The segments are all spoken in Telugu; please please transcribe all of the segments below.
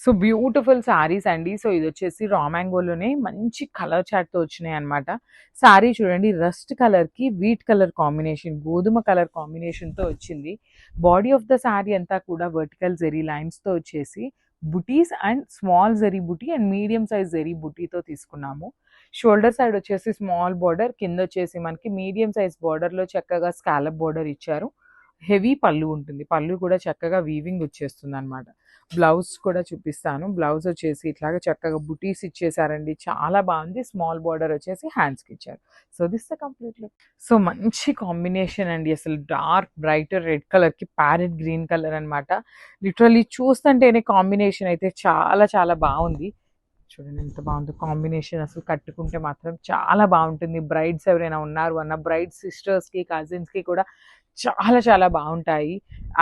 సో బ్యూటిఫుల్ శారీస్ అండి. సో ఇదొచ్చేసి రా మ్యాంగోలోనే మంచి కలర్ చాట్‌తో వచ్చినాయన్నమాట. శారీ చూడండి రస్ట్ కలర్‌కి వీట్ కలర్ కాంబినేషన్, గోధుమ కలర్ కాంబినేషన్‌తో వచ్చింది. బాడీ ఆఫ్ ద శారీ అంతా కూడా వర్టికల్ జెరీ లైన్స్‌తో వచ్చేసి బుటీస్ and small zari buti and medium size zari బుటీతో తీసుకున్నాము. షోల్డర్ సైడ్ వచ్చేసి స్మాల్ బోర్డర్, కిందొచ్చేసి మనకి మీడియం సైజ్ బోర్డర్‌లో చక్కగా స్కాలప్ బోర్డర్ ఇచ్చారు. హెవీ పళ్ళు ఉంటుంది. పళ్ళు కూడా చక్కగా వీవింగ్ వచ్చేస్తుందనమాట. బ్లౌజ్ కూడా చూపిస్తాను. బ్లౌజ్ వచ్చేసి ఇట్లాగా చక్కగా బుటీస్ ఇచ్చేసారండి. చాలా బాగుంది. స్మాల్ బార్డర్ వచ్చేసి హ్యాండ్స్‌కి ఇచ్చారు. So this the complete look. So మంచి కాంబినేషన్ అండి. అసలు డార్క్ బ్రైట్ రెడ్ కలర్‌కి ప్యారెట్ గ్రీన్ కలర్ అనమాట. లిటరల్లీ చూస్తుంటేనే కాంబినేషన్ అయితే చాలా చాలా బాగుంది. చూడండి ఎంత బాగుందో కాంబినేషన్. అసలు కట్టుకుంటే మాత్రం చాలా బాగుంటుంది. బ్రైడ్స్ ఎవరైనా ఉన్నారు అన్న బ్రైడ్ సిస్టర్స్‌కి, కజిన్స్‌కి కూడా చాలా చాలా బాగుంటాయి.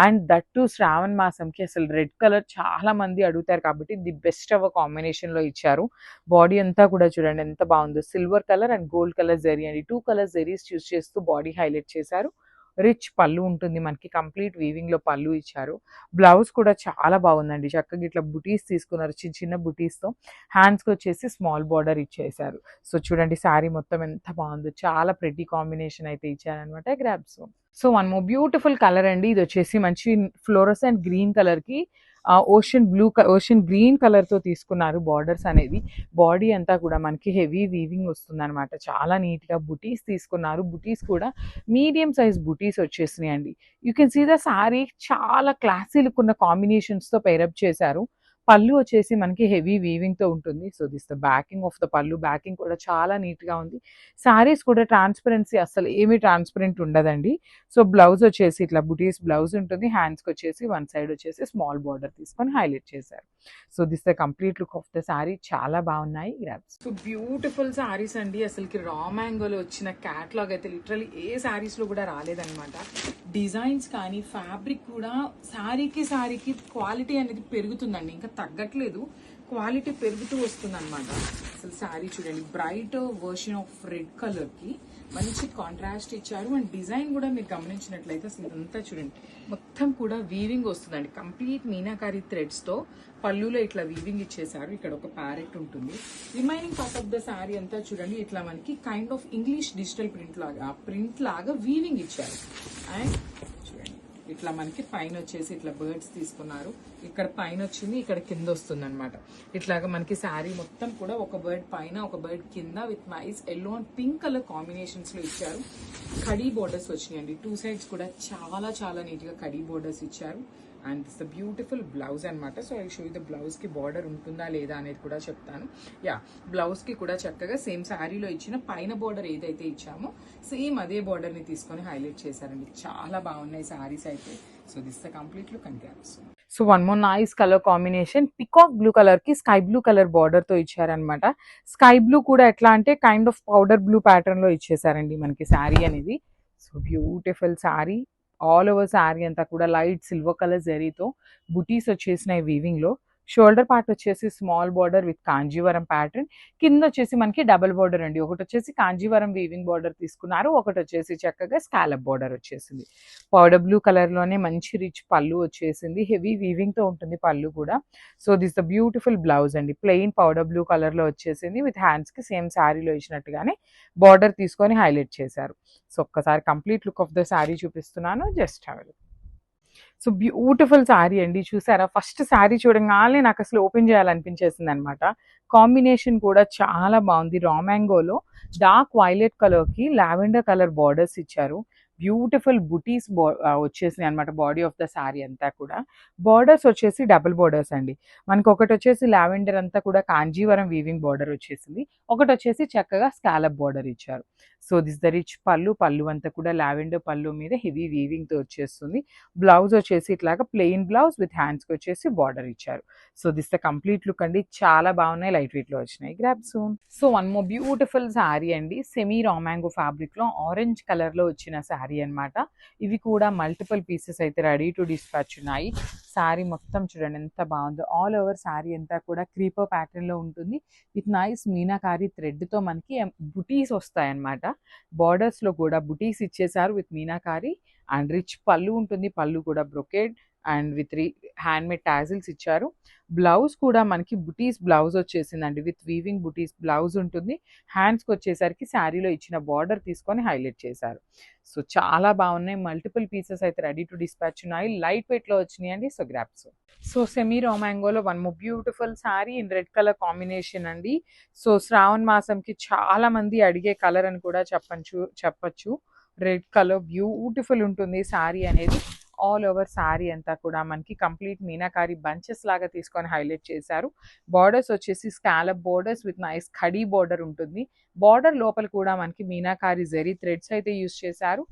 అండ్ దట్ టు శ్రావణ మాసంకి అసలు రెడ్ కలర్ చాలా మంది అడుగుతారు కాబట్టి ది బెస్ట్ ఆఫ్ కాంబినేషన్‌లో ఇచ్చారు. బాడీ అంతా కూడా చూడండి ఎంత బాగుందో. Silver colour and gold colour zari అండి. 2 కలర్ జరీస్ చూస్ చేస్తూ బాడీ హైలైట్ చేశారు. రిచ్ పళ్ళు ఉంటుంది మనకి. కంప్లీట్ వీవింగ్‌లో పళ్ళు ఇచ్చారు. బ్లౌజ్ కూడా చాలా బాగుందండి. చక్కగా ఇట్లా బుటీస్ తీసుకున్నారు. చిన్న చిన్న బుటీస్‌తో హ్యాండ్స్‌కి వచ్చేసి స్మాల్ బార్డర్ ఇచ్చేశారు. సో చూడండి శారీ మొత్తం ఎంత బాగుందో. చాలా ప్రెటీ కాంబినేషన్ అయితే ఇచ్చారనమాట grabs. So one more beautiful colour అండి. ఇది వచ్చేసి మంచి ఫ్లోరసెంట్ గ్రీన్ కలర్‌కి ఓషన్ గ్రీన్ కలర్‌తో తీసుకున్నారు బార్డర్స్ అనేది. బాడీ అంతా కూడా మనకి హెవీ వీవింగ్ వస్తుందనమాట. చాలా నీట్‌గా బుటీస్ తీసుకున్నారు. బుటీస్ కూడా మీడియం సైజ్ బుటీస్ వచ్చేసినాయండి. You can see the sari చాలా క్లాసీ లుక్ ఉన్న కాంబినేషన్స్‌తో పెయిరప్ చేశారు. పళ్ళు వచ్చేసి మనకి హెవీ వీవింగ్‌తో ఉంటుంది. So this the backing of the పళ్ళు. బ్యాకింగ్ కూడా చాలా నీట్‌గా ఉంది. శారీస్ కూడా ట్రాన్స్‌పరెన్సీ అస్సలు ఏమీ ట్రాన్స్‌పరెంట్ ఉండదండి. సో బ్లౌజ్ వచ్చేసి ఇట్లా బుటీస్ బ్లౌజ్ ఉంటుంది. హ్యాండ్స్‌కి వచ్చేసి వన్ సైడ్ వచ్చేసి స్మాల్ బార్డర్ తీసుకొని హైలైట్ చేశారు. So this the complete look of the sari. చాలా బాగున్నాయి గ్రాబ్స్. సో బ్యూటిఫుల్ శారీస్ అండి. అసలుకి రా మ్యాంగోలో వచ్చిన క్యాట్లాగ్ అయితే లిటరల్లీ ఏ శారీస్లో కూడా రాలేదన్నమాట. డిజైన్స్ కానీ ఫ్యాబ్రిక్ కూడా శారీకి క్వాలిటీ అనేది పెరుగుతుందండి. ఇంకా తగ్గట్లేదు, క్వాలిటీ పెరుగుతూ వస్తుంది అనమాట. అసలు శారీ చూడండి బ్రైట్ వర్షన్ ఆఫ్ రెడ్ కలర్కి మంచి కాంట్రాస్ట్ ఇచ్చారు. అండ్ డిజైన్ కూడా మీరు గమనించినట్లయితే అసలు ఇదంతా చూడండి మొత్తం కూడా వీవింగ్ వస్తుందండి. కంప్లీట్ మీనాకారి థ్రెడ్స్తో పళ్ళులో ఇట్లా వీవింగ్ ఇచ్చేసారు. ఇక్కడ ఒక ప్యారెట్ ఉంటుంది. Remaining part of the sari అంతా చూడండి ఇట్లా మనకి kind of English digital print లాగా వీవింగ్ ఇచ్చారు. అండ్ చూడండి ఇట్లా మనకి పైన వచ్చేసి ఇట్లా బర్డ్స్ తీసుకున్నారు. ఇక్కడ పైన వచ్చింది, ఇక్కడ కింద వస్తుంది అనమాట. ఇట్లాగా మనకి శారీ మొత్తం కూడా ఒక బర్డ్ పైన ఒక బర్డ్ కింద with nice yellow and pink colour combinations లో ఇచ్చారు. కడీ బోర్డర్స్ వచ్చినాయండి. 2 సైడ్స్ కూడా చాలా చాలా నీట్ గా కడీ బోర్డర్స్ ఇచ్చారు. And this the beautiful blouse అనమాట. So I show you the blouse కి బార్డర్ ఉంటుందా లేదా అనేది కూడా చెప్తాను. యా, బ్లౌజ్ కి కూడా చక్కగా సేమ్ శారీలో ఇచ్చిన పైన బార్డర్ ఏదైతే ఇచ్చామో సేమ్ అదే బార్డర్ ని తీసుకొని హైలైట్ చేశారండి. చాలా బాగున్నాయి శారీస్ అయితే. So this the complete look and gaps. So one more nice colour combination. Peacock blue colour కి స్కై బ్లూ కలర్ బార్డర్ తో ఇచ్చారనమాట. స్కై బ్లూ కూడా ఎట్లా అంటే kind of powder blue pattern లో ఇచ్చేసారండి మనకి శారీ అనేది. So beautiful sari. All over sari అంతా కూడా లైట్ సిల్వర్ కలర్ జరీతో బుటీస్ వచ్చేసినాయి వీవింగ్ లో. షోల్డర్ పార్ట్ వచ్చేసి small border with Kanjeevaram pattern. కింద వచ్చేసి మనకి డబుల్ బార్డర్ అండి. ఒకటి వచ్చేసి కాంజీవరం వీవింగ్ బార్డర్ తీసుకున్నారు, ఒకటి వచ్చేసి చక్కగా స్కాలప్ బార్డర్ వచ్చేసింది. పౌడర్ బ్లూ కలర్ లోనే మంచి రిచ్ పళ్ళు వచ్చేసింది. హెవీ వీవింగ్ తో ఉంటుంది పళ్ళు కూడా. So this the beautiful blouse అండి. ప్లెయిన్ పౌడర్ బ్లూ కలర్ లో వచ్చేసింది. విత్ హ్యాండ్స్ కి సేమ్ శారీలో ఇచ్చినట్టుగానే బార్డర్ తీసుకొని హైలైట్ చేశారు. సో ఒక్కసారి complete look of the sari చూపిస్తున్నాను. Just have a look. So beautiful sari అండి. చూసారా, ఫస్ట్ శారీ చూడగానే నాకు అసలు ఓపెన్ చేయాలనిపించేసింది అనమాట. కాంబినేషన్ కూడా చాలా బాగుంది. రా మ్యాంగోలో డార్క్ వైలెట్ కలర్ కి లావెండర్ కలర్ బార్డర్స్ ఇచ్చారు. బ్యూటిఫుల్ బుటీస్ వచ్చేసినాయి అనమాట. బాడీ ఆఫ్ ద శారీ అంతా కూడా బార్డర్స్ వచ్చేసి డబుల్ బార్డర్స్ అండి. మనకి ఒకటి వచ్చేసి లావెండర్ అంతా కూడా కాంజీవరం వీవింగ్ బార్డర్ వచ్చేసింది, ఒకటి వచ్చేసి చక్కగా స్కాలప్ బార్డర్ ఇచ్చారు. సో దిస్ ద రిచ్ పళ్ళు అంతా కూడా లావెండర్ పళ్ళు మీద హెవీ వీవింగ్ తో వచ్చేస్తుంది. బ్లౌజ్ వచ్చేసి ఇట్లాగా ప్లెయిన్ బ్లౌజ్ విత్ హ్యాండ్స్కి వచ్చేసి బార్డర్ ఇచ్చారు. So this the complete look అండి. చాలా బాగున్నాయి, లైట్ వెయిట్ లో వచ్చినాయి. Grab soon. So one more beautiful sari అండి. సెమీ రా మ్యాంగో ఫ్యాబ్రిక్ లో ఆరెంజ్ కలర్ లో వచ్చిన శారీ అనమాట. ఇవి కూడా మల్టిపుల్ పీసెస్ అయితే రెడీ టు డిస్పాచ్ ఉన్నాయి. శారీ మొత్తం చూడండి ఎంత బాగుందో. ఆల్ ఓవర్ శారీ అంతా కూడా క్రీపర్ ప్యాటర్న్ లో ఉంటుంది. విత్ నైస్ మీనాకారి థ్రెడ్ తో మనకి బుటీస్ వస్తాయి అనమాట. బార్డర్స్ లో కూడా బుటీస్ ఇచ్చేసారు with meenakari. And rich pallu ఉంటుంది. పళ్ళు కూడా brocade and with handmade tassels ఇచ్చారు. బ్లౌజ్ కూడా మనకి బుటీస్ బ్లౌజ్ వచ్చేసిందండి, విత్ వీవింగ్ బుటీస్ బ్లౌజ్ ఉంటుంది. హ్యాండ్స్కి వచ్చేసరికి శారీలో ఇచ్చిన బార్డర్ తీసుకొని హైలైట్ చేశారు. సో చాలా బాగున్నాయి. మల్టిపుల్ పీసెస్ అయితే రెడీ టు డిస్పాచ్ ఉన్నాయి. లైట్ వెయిట్లో వచ్చినాయి అండి. So grabs. So semi raw మ్యాంగోలో one more beautiful sari in red colour combination అండి. సో శ్రావణ మాసంకి చాలా మంది అడిగే కలర్ అని కూడా చెప్పచ్చు. రెడ్ కలర్ బ్యూటిఫుల్ ఉంటుంది శారీ అనేది. ఆల్ ఓవర్ శారీ అంతా కూడా మనకి కంప్లీట్ మీనాకారి బంచెస్ లాగా తీసుకొని హైలైట్ చేశారు. బార్డర్స్ వచ్చేసి scallop borders with nice khadi border ఉంటుంది. బార్డర్ లోపల కూడా మనకి మీనాకారి జెరీ థ్రెడ్స్ అయితే యూస్ చేశారు.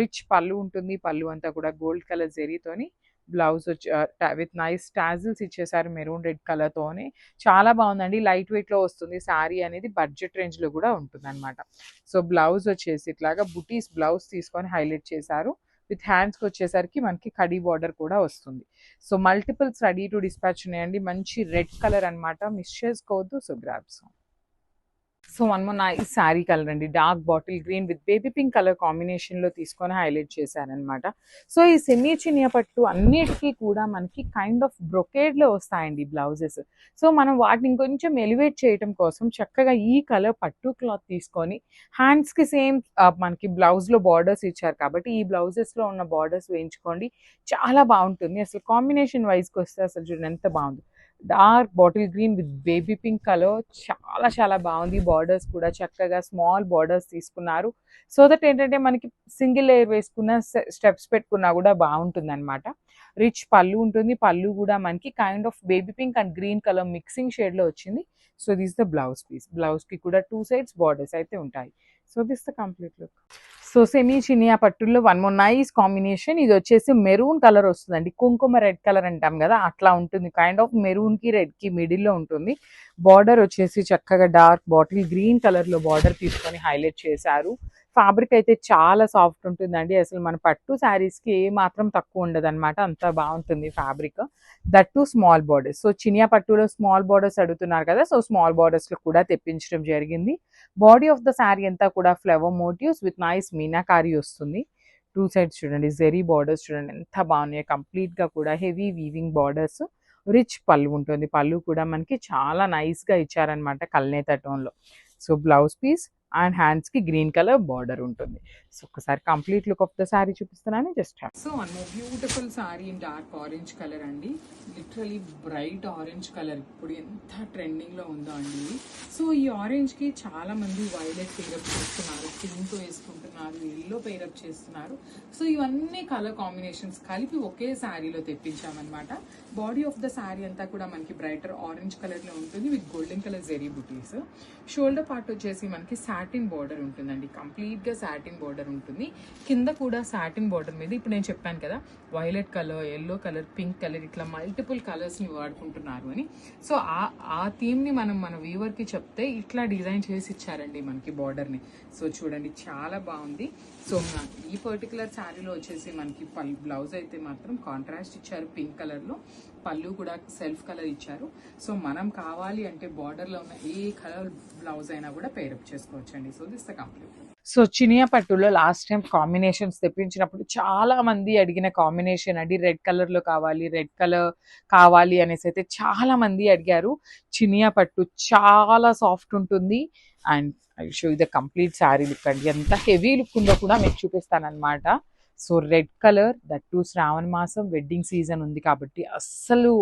రిచ్ పళ్ళు ఉంటుంది. పళ్ళు అంతా కూడా గోల్డ్ కలర్ జెరీతోని, బ్లౌజ్ వచ్చి విత్ నైస్ టాజిల్స్ ఇచ్చేసారు మెరూన్ రెడ్ కలర్తోనే. చాలా బాగుందండి. లైట్ వెయిట్లో వస్తుంది శారీ అనేది. బడ్జెట్ రేంజ్లో కూడా ఉంటుంది అనమాట. సో బ్లౌజ్ వచ్చేసి ఇట్లాగా బుటీస్ బ్లౌజ్ తీసుకొని హైలైట్ చేశారు. విత్ హ్యాండ్స్కి వచ్చేసరికి మనకి కడీ బార్డర్ కూడా వస్తుంది. So multiples ready to dispatch ఉన్నాయండి. మంచి రెడ్ కలర్ అనమాట, మిస్ చేసుకోవద్దు. So grabs. So one more nice sari colour అండి, dark bottle green with baby pink colour కాంబినేషన్లో తీసుకొని హైలైట్ చేశారనమాట. సో ఈ సెమీ చినియా పట్టు అన్నిటికీ కూడా మనకి కైండ్ ఆఫ్ బ్రొకేడ్లో వస్తాయండి బ్లౌజెస్. సో మనం వాటిని ఇంకొంచెం ఎలివేట్ చేయడం కోసం చక్కగా ఈ కలర్ పట్టు క్లాత్ తీసుకొని హ్యాండ్స్కి సేమ్ మనకి బ్లౌజ్లో బార్డర్స్ ఇచ్చారు కాబట్టి ఈ బ్లౌజెస్లో ఉన్న బార్డర్స్ వేయించుకోండి. చాలా బాగుంటుంది. అసలు కాంబినేషన్ వైజ్కి వస్తే అసలు చూడండి ఎంత బాగుంది. Dark bottle green with baby pink colour చాలా చాలా బాగుంది. బార్డర్స్ కూడా చక్కగా స్మాల్ బార్డర్స్ తీసుకున్నారు. సో దట్ ఏంటంటే మనకి సింగిల్ లేయర్ వేసుకున్న స్టెప్స్ పెట్టుకున్నా కూడా బాగుంటుంది అనమాట. రిచ్ పళ్ళు ఉంటుంది. పళ్ళు కూడా మనకి kind of baby pink and green colour mixing షేడ్లో వచ్చింది. So this the blouse piece. బ్లౌజ్కి కూడా 2 sides బార్డర్స్ అయితే ఉంటాయి. So this the complete look. So semi చినియా పట్టుల్లో వన్ మోర్ నైస్ కాంబినేషన్. ఇది వచ్చేసి మెరూన్ కలర్ వస్తుందండి. కుంకుమ రెడ్ కలర్ అంటాం కదా, అట్లా ఉంటుంది. కైండ్ ఆఫ్ మెరూన్కి రెడ్కి మిడిల్లో ఉంటుంది. బార్డర్ వచ్చేసి చక్కగా డార్క్ బాటిల్ గ్రీన్ కలర్లో బార్డర్ తీసుకొని హైలైట్ చేశారు. ఫ్యాబ్రిక్ అయితే చాలా సాఫ్ట్ ఉంటుందండి. అసలు మన పట్టు శారీస్కి ఏ మాత్రం తక్కువ ఉండదు అనమాట, అంత బాగుంటుంది fabric. That to small borders. So Chiniya పట్టులో స్మాల్ బార్డర్స్ అడుగుతున్నారు కదా, సో స్మాల్ బార్డర్స్లో కూడా తెప్పించడం జరిగింది. బాడీ ఆఫ్ ద శారీ అంతా కూడా flower motifs with nice meenakari వస్తుంది. 2 sides చూడండి, జెరీ బార్డర్స్ చూడండి ఎంత బాగున్నాయి. కంప్లీట్గా కూడా heavy weaving borders. Rich pallu ఉంటుంది. పళ్ళు కూడా మనకి చాలా నైస్గా ఇచ్చారనమాట కల్నేత టోన్లో. సో బ్లౌజ్ పీస్ అండ్ హ్యాండ్స్కి గ్రీన్ కలర్ బార్డర్ ఉంటుంది. సో ఒకసారి complete look of the sari చూపిస్తున్నాను. Just so one more beautiful sari in dark orange colour అండి. లిటరలీ బ్రైట్ ఆరెంజ్ కలర్ ఇప్పుడు ఎంత ట్రెండింగ్లో ఉందో అండి. సో ఈ ఆరెంజ్కి చాలా మంది వైలెట్ పేరప్ చేస్తున్నారు, పింక్ వేసుకుంటున్నారు, ఎల్లో పేరప్ చేస్తున్నారు. సో ఇవన్నీ కలర్ కాంబినేషన్స్ కలిపి ఒకే శారీలో తెప్పించామన్నమాట. బాడీ ఆఫ్ ద శారీ అంతా కూడా మనకి బ్రైటర్ ఆరెంజ్ కలర్లో ఉంటుంది with golden colour zari buttis. Shoulder part వచ్చేసి మనకి సాటిన్ బార్డర్ ఉంటుందండి. కంప్లీట్గా సాటిన్ బార్డర్ ఉంటుంది. కింద కూడా సాటిన్ బార్డర్ మీద ఇప్పుడు నేను చెప్పాను కదా violet colour, yellow colour, pink colour, ఇట్లా మల్టిపుల్ కలర్స్ని వాడుకుంటున్నారు అని. సో ఆ థీమ్ని మన వ్యూవర్కి చెప్తే ఇట్లా డిజైన్ చేసి ఇచ్చారండి మనకి బార్డర్ని. సో చూడండి చాలా బాగుంది. సో ఈ పర్టికులర్ శారీలో వచ్చేసి మనకి బ్లౌజ్ అయితే మాత్రం కాంట్రాస్ట్ ఇచ్చారు పింక్ కలర్లో. పళ్ళు కూడా సెల్ఫ్ కలర్ ఇచ్చారు. సో మనం కావాలి అంటే బార్డర్లో ఉన్న ఏ కలర్ బ్లౌజ్ అయినా కూడా పేరప్ చేసుకోవచ్చు అండి. So this the complete. So Chiniya పట్టులో లాస్ట్ టైం కాంబినేషన్స్ తెప్పించినప్పుడు చాలా మంది అడిగిన కాంబినేషన్ అండి. రెడ్ కలర్లో కావాలి, రెడ్ కలర్ కావాలి అనేసి అయితే చాలా మంది అడిగారు. చినియా పట్టు చాలా సాఫ్ట్ ఉంటుంది. And I show the complete sari look అండి. ఎంత హెవీ లుక్ ఉందో కూడా మీకు చూపిస్తానమాట. So red colour, that to Shravana మాసం వెడ్డింగ్ సీజన్ ఉంది కాబట్టి అస్సలు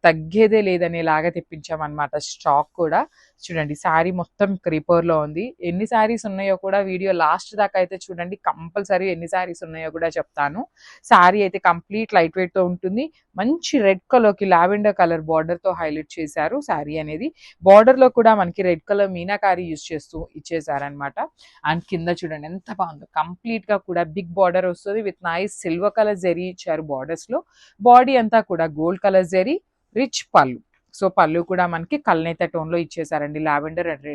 తగ్గేదే లేదనేలాగా తెప్పించామన్నమాట. స్టాక్ కూడా చూడండి, శారీ మొత్తం క్రీపర్లో ఉంది. ఎన్ని శారీస్ ఉన్నాయో కూడా వీడియో లాస్ట్ దాకా అయితే చూడండి, కంపల్సరీ ఎన్ని శారీస్ ఉన్నాయో కూడా చెప్తాను. శారీ అయితే కంప్లీట్ లైట్ వెయిట్తో ఉంటుంది. మంచి రెడ్ కలర్కి లావెండర్ కలర్ బార్డర్తో హైలైట్ చేశారు శారీ అనేది. బార్డర్లో కూడా మనకి రెడ్ కలర్ మీనాకారి యూజ్ చేస్తూ ఇచ్చేసారనమాట. అండ్ కింద చూడండి ఎంత బాగుందో. కంప్లీట్గా కూడా బిగ్ బార్డర్ వస్తుంది with nice silver colour zari ఇచ్చారు బార్డర్స్లో. బాడీ అంతా కూడా gold colour zari, rich pallu. So pallu కూడా మనకి కల్నేత టోన్లో ఇచ్చేసారండి. లావెండర్ అండ్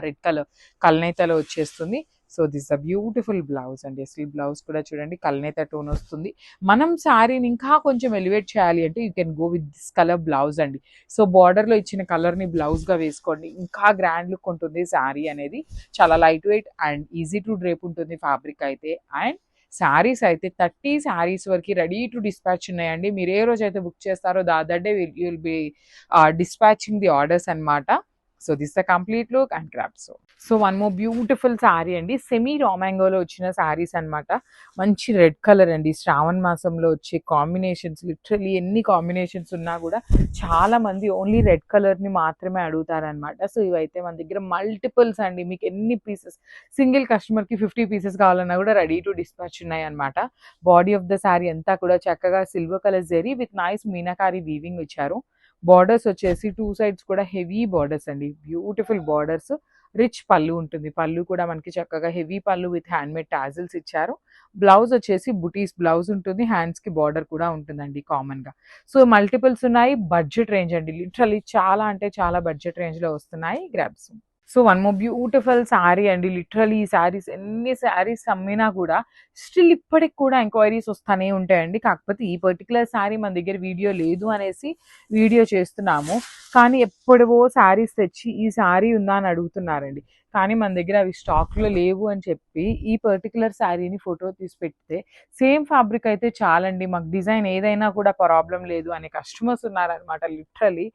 రెడ్ కలర్ కల్నేతలో వచ్చేస్తుంది. So this a beautiful blouse అండి. అసలు బ్లౌజ్ కూడా చూడండి కల్నేత టోన్ వస్తుంది. మనం శారీని ఇంకా కొంచెం ఎలివేట్ చేయాలి అంటే you can go with this colour blouse అండి. సో బార్డర్లో ఇచ్చిన కలర్ని బ్లౌజ్గా వేసుకోండి, ఇంకా గ్రాండ్ లుక్ ఉంటుంది శారీ అనేది. చాలా light weight and easy to drape ఉంటుంది ఫ్యాబ్రిక్ అయితే. అండ్ శారీస్ అయితే 30 శారీస్ వరకు రెడీ టు డిస్పాచ్ ఉన్నాయండి. మీరు ఏ రోజైతే బుక్ చేస్తారో that day will be dispatching the orders అన్నమాట. So this the complete look and grab. So one more beautiful sari అండి. సెమీ రా మ్యాంగోలో వచ్చిన శారీస్ అన్నమాట. మంచి రెడ్ కలర్ అండి. శ్రావణ మాసంలో వచ్చే కాంబినేషన్స్, లిటరలీ ఎన్ని కాంబినేషన్స్ ఉన్నా కూడా చాలా మంది ఓన్లీ రెడ్ కలర్ని మాత్రమే అడుగుతారనమాట. సో ఇవైతే మన దగ్గర మల్టిపుల్స్ అండి. మీకు ఎన్ని పీసెస్, సింగిల్ కస్టమర్కి 50 పీసెస్ కావాలన్నా కూడా రెడీ టు డిస్పాచ్ ఉన్నాయి అనమాట. బాడీ ఆఫ్ ద శారీ అంతా కూడా చక్కగా silver colour zari with nice meenakari weaving ఇచ్చారు. బార్డర్స్ వచ్చేసి 2 సైడ్స్ కూడా హెవీ బార్డర్స్ అండి. బ్యూటిఫుల్ బార్డర్స్, రిచ్ పళ్ళు ఉంటుంది. పళ్ళు కూడా మనకి చక్కగా heavy pallu with handmade tassels ఇచ్చారు. బ్లౌజ్ వచ్చేసి బుటీస్ బ్లౌజ్ ఉంటుంది. హ్యాండ్స్కి బార్డర్ కూడా ఉంటుందండి కామన్గా. సో మల్టిపుల్స్ ఉన్నాయి. బడ్జెట్ రేంజ్ అండి. లిటరలీ చాలా అంటే చాలా బడ్జెట్ రేంజ్లో వస్తున్నాయి. Grabs. So one more beautiful sari అండి. లిటరలీ ఈ శారీస్ ఎన్ని శారీస్ అమ్మినా కూడా స్టిల్ ఇప్పటికి కూడా ఎంక్వైరీస్ వస్తూనే ఉంటాయండి. కాకపోతే ఈ పర్టికులర్ శారీ మన దగ్గర వీడియో లేదు అనేసి వీడియో చేస్తున్నాము. కానీ ఎప్పుడవో శారీస్ తెచ్చి ఈ శారీ ఉందా అని అడుగుతున్నారండి. కానీ మన దగ్గర అవి స్టాక్లో లేవు అని చెప్పి ఈ పర్టికులర్ శారీని ఫోటో తీసి పెడితే సేమ్ ఫ్యాబ్రిక్ అయితే చాలండి, మాకు డిజైన్ ఏదైనా కూడా ప్రాబ్లం లేదు అనే కస్టమర్స్ ఉన్నారనమాట లిటరలీ.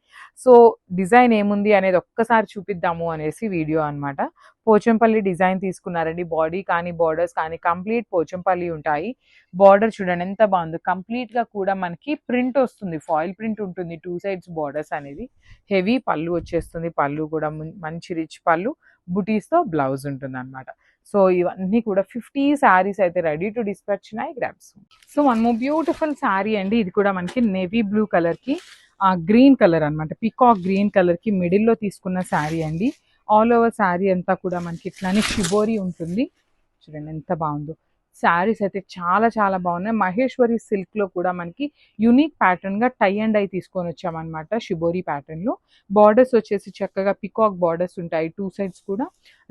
సో డిజైన్ ఏముంది అనేది ఒక్కసారి చూపిద్దాము అనేసి వీడియో అనమాట. పోచంపల్లి డిజైన్ తీసుకున్నారండి. బాడీ కానీ బార్డర్స్ కానీ కంప్లీట్ పోచంపల్లి ఉంటాయి. బార్డర్ చూడండి ఎంత బాగుంది. కంప్లీట్గా కూడా మనకి ప్రింట్ వస్తుంది, ఫాయిల్ ప్రింట్ ఉంటుంది 2 సైడ్స్ బార్డర్స్ అనేది. హెవీ పళ్ళు వచ్చేస్తుంది. పళ్ళు కూడా మంచి రిచ్ పళ్ళు, బుటీస్తో బ్లౌజ్ ఉంటుంది అనమాట. సో ఇవన్నీ కూడా 50 శారీస్ అయితే రెడీ టు డిస్పాచ్ ఉన్నాయి. Grabs. So one more beautiful sari అండి. ఇది కూడా మనకి నేవీ బ్లూ కలర్కి గ్రీన్ కలర్ అనమాట. పికాక్ గ్రీన్ కలర్కి మిడిల్లో తీసుకున్న శారీ అండి. ఆల్ ఓవర్ శారీ అంతా కూడా మనకి ఇట్లానే షిబోరి ఉంటుంది. చూడండి ఎంత బాగుందో. శారీస్ అయితే చాలా చాలా బాగున్నాయి. మహేశ్వరి సిల్క్లో కూడా మనకి యూనిక్ ప్యాటర్న్గా టై అండ్ ఐ తీసుకొని వచ్చామన్నమాట. షిబోరి ప్యాటర్న్లో బార్డర్స్ వచ్చేసి చక్కగా పికాక్ బార్డర్స్ ఉంటాయి 2 సైడ్స్ కూడా.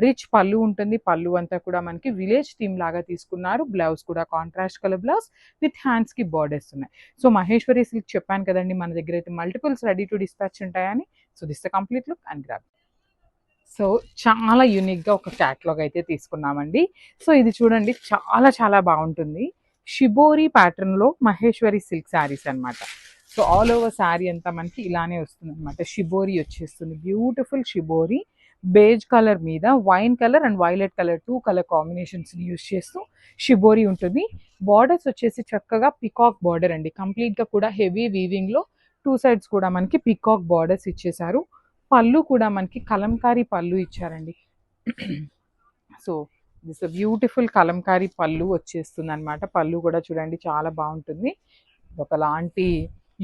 రిచ్ పళ్ళు ఉంటుంది. పళ్ళు అంతా కూడా మనకి విలేజ్ థీమ్ లాగా తీసుకున్నారు. బ్లౌజ్ కూడా కాంట్రాస్ట్ కలర్ బ్లౌజ్ విత్ హ్యాండ్స్కి బార్డర్స్ ఉన్నాయి. సో మహేశ్వరి సిల్క్ చెప్పాను కదండి, మన దగ్గర అయితే మల్టిపుల్స్ రెడీ టు డిస్పాచ్ ఉంటాయని. So this the complete look and grab. So చాలా యూనిక్గా ఒక క్యాట్లాగ్ అయితే తీసుకున్నామండి. సో ఇది చూడండి చాలా చాలా బాగుంటుంది. షిబోరి ప్యాటర్న్లో మహేశ్వరి సిల్క్ శారీస్ అనమాట. సో ఆల్ ఓవర్ శారీ అంతా మనకి ఇలానే వస్తుంది అనమాట. షిబోరి వచ్చేస్తుంది. బ్యూటిఫుల్ షిబోరి బేజ్ కలర్ మీద wine colour and violet colour 2 colour కాంబినేషన్స్ని యూస్ చేస్తూ షిబోరి ఉంటుంది. బార్డర్స్ వచ్చేసి చక్కగా పికాక్ బార్డర్ అండి. కంప్లీట్గా కూడా హెవీ వీవింగ్లో 2 సైడ్స్ కూడా మనకి పికాక్ బార్డర్స్ ఇచ్చేసారు. పళ్ళు కూడా మనకి కలంకారీ పళ్ళు ఇచ్చారండి. సో దిస్ బ్యూటిఫుల్ కలంకారీ పళ్ళు వచ్చేస్తుంది అనమాట. పళ్ళు కూడా చూడండి చాలా బాగుంటుంది. ఒకలాంటి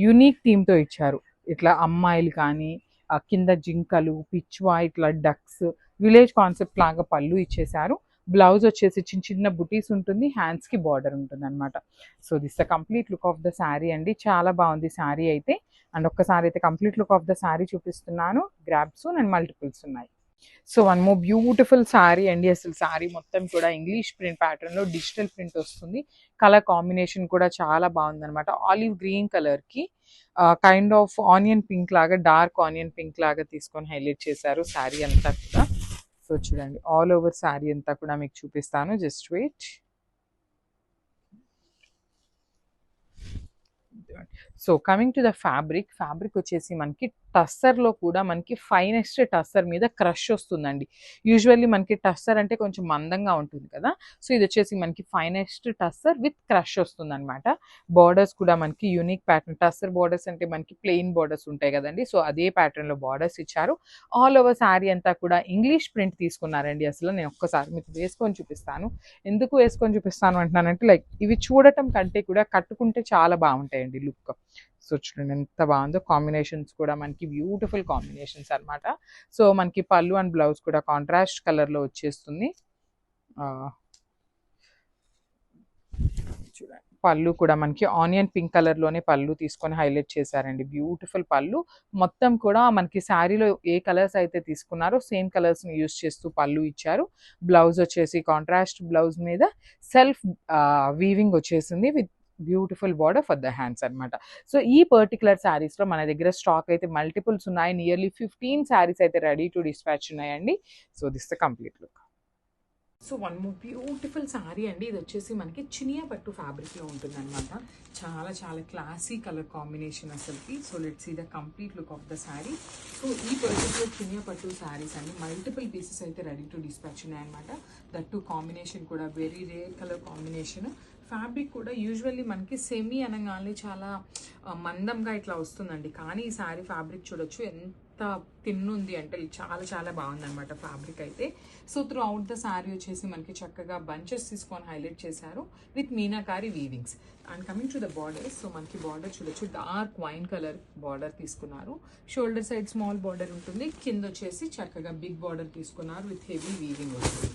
యూనిక్ థీమ్తో ఇచ్చారు. ఇట్లా అమ్మాయిలు కానీ కింద జింకలు, పిచ్వా, ఇట్లా డక్స్, విలేజ్ కాన్సెప్ట్ లాగా పళ్ళు ఇచ్చేసారు. బ్లౌజ్ వచ్చేసి చిన్న చిన్న బుటీస్ ఉంటుంది. హ్యాండ్స్కి బార్డర్ ఉంటుంది అనమాట. So this the complete look of the sari అండి. చాలా బాగుంది శారీ అయితే. అండ్ ఒక్కసారి అయితే complete look of the sari చూపిస్తున్నాను. గ్రాబ్స్ అండ్ మల్టిపుల్స్ ఉన్నాయి. So one more beautiful sari అండి. అసలు శారీ మొత్తం కూడా ఇంగ్లీష్ ప్రింట్ ప్యాటర్న్లో డిజిటల్ ప్రింట్ వస్తుంది. కలర్ కాంబినేషన్ కూడా చాలా బాగుందనమాట. ఆలివ్ గ్రీన్ కలర్కి కైండ్ ఆఫ్ ఆనియన్ పింక్ లాగా, డార్క్ ఆనియన్ పింక్ లాగా తీసుకొని హైలైట్ చేశారు శారీ అంతా కూడా. సో చూడండి ఆల్ ఓవర్ శారీ అంతా కూడా మీకు చూపిస్తాను. Just wait. So coming to the fabric వచ్చేసి మనకి టస్సర్లో కూడా మనకి ఫైనెస్ట్ టస్సర్ మీద క్రష్ వస్తుందండి. యూజువల్లీ మనకి టస్సర్ అంటే కొంచెం మందంగా ఉంటుంది కదా. సో ఇది వచ్చేసి మనకి ఫైనెస్ట్ టస్సర్ విత్ క్రష్ వస్తుంది అనమాట. బార్డర్స్ కూడా మనకి యూనిక్ ప్యాటర్న్. టస్సర్ బార్డర్స్ అంటే మనకి ప్లెయిన్ బార్డర్స్ ఉంటాయి కదండి. సో అదే ప్యాటర్న్లో బార్డర్స్ ఇచ్చారు. ఆల్ ఓవర్ శారీ అంతా కూడా ఇంగ్లీష్ ప్రింట్ తీసుకున్నారండి. అసలు నేను ఒక్కసారి మీకు వేసుకొని చూపిస్తాను. ఎందుకు వేసుకొని చూపిస్తాను అంటున్నానంటే, లైక్ ఇవి చూడటం కంటే కూడా కట్టుకుంటే చాలా బాగుంటాయండి లుక్. సో చూడండి ఎంత బాగుందో. కాంబినేషన్స్ కూడా మనకి బ్యూటిఫుల్ కాంబినేషన్స్ అనమాట. సో మనకి పళ్ళు అండ్ బ్లౌజ్ కూడా కాంట్రాస్ట్ కలర్లో వచ్చేస్తుంది. చూడండి పళ్ళు కూడా మనకి ఆనియన్ పింక్ కలర్లోనే పళ్ళు తీసుకొని హైలైట్ చేశారండి. బ్యూటిఫుల్ పళ్ళు. మొత్తం కూడా మనకి శారీలో ఏ కలర్స్ అయితే తీసుకున్నారో సేమ్ కలర్స్ని యూస్ చేస్తూ పళ్ళు ఇచ్చారు. బ్లౌజ్ వచ్చేసి కాంట్రాస్ట్ బ్లౌజ్ మీద సెల్ఫ్ వీవింగ్ వచ్చేసింది with beautiful border for the hands అనమాట. సో ఈ పర్టికులర్ శారీస్లో మన దగ్గర స్టాక్ అయితే మల్టిపుల్స్ ఉన్నాయి. నియర్లీ 15 శారీస్ అయితే రెడీ టు డిస్పాచ్ ఉన్నాయండి. So this the complete look. So one more beautiful sari అండి. ఇది వచ్చేసి మనకి చినియా పట్టు ఫ్యాబ్రిక్లో ఉంటుంది అనమాట. చాలా చాలా క్లాసీ కలర్ కాంబినేషన్ అసలుకి. So let's see the complete look of the sari. So ఈ పర్టికులర్ చినియా పట్టు శారీస్ అండి మల్టిపుల్ పీసెస్ అయితే రెడీ టు డిస్పాచ్ ఉన్నాయన్నమాట. దట్ టు కాంబినేషన్ కూడా very rare colour combination. Fabric కూడా యూజువల్లీ మనకి సెమీ అనగానే చాలా మందంగా ఇట్లా వస్తుందండి. కానీ ఈ శారీ ఫ్యాబ్రిక్ చూడొచ్చు ఎంత తిన్నుంది అంటే చాలా చాలా బాగుందన్నమాట ఫ్యాబ్రిక్ అయితే. So throughout the sari వచ్చేసి మనకి చక్కగా బంచెస్ తీసుకొని హైలైట్ చేశారు with meenakari weavings. And coming to the border, so మనకి బార్డర్ చూడొచ్చు డార్క్ వైన్ కలర్ బార్డర్ తీసుకున్నారు. షోల్డర్ సైడ్ స్మాల్ బార్డర్ ఉంటుంది, కింద వచ్చేసి చక్కగా బిగ్ బార్డర్ తీసుకున్నారు విత్ హెవీ వీవింగ్ వస్తుంది.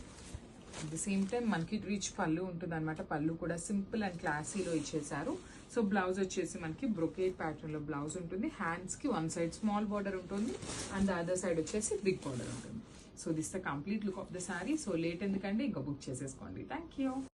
అట్ ద సేమ్ టైం మనకి రిచ్ పళ్ళు ఉంటుంది అనమాట. పళ్ళు కూడా సింపుల్ అండ్ క్లాసీలో ఇచ్చేసారు. సో బ్లౌజ్ వచ్చేసి మనకి బ్రొకేట్ ప్యాటర్న్లో బ్లౌజ్ ఉంటుంది. హ్యాండ్స్కి వన్ సైడ్ స్మాల్ బార్డర్ ఉంటుంది అండ్ ద అదర్ సైడ్ వచ్చేసి బిగ్ బార్డర్ ఉంటుంది. So this the complete look of the sari. So late ఎందుకంటే ఇంకా బుక్ చేసేసుకోండి. Thank you.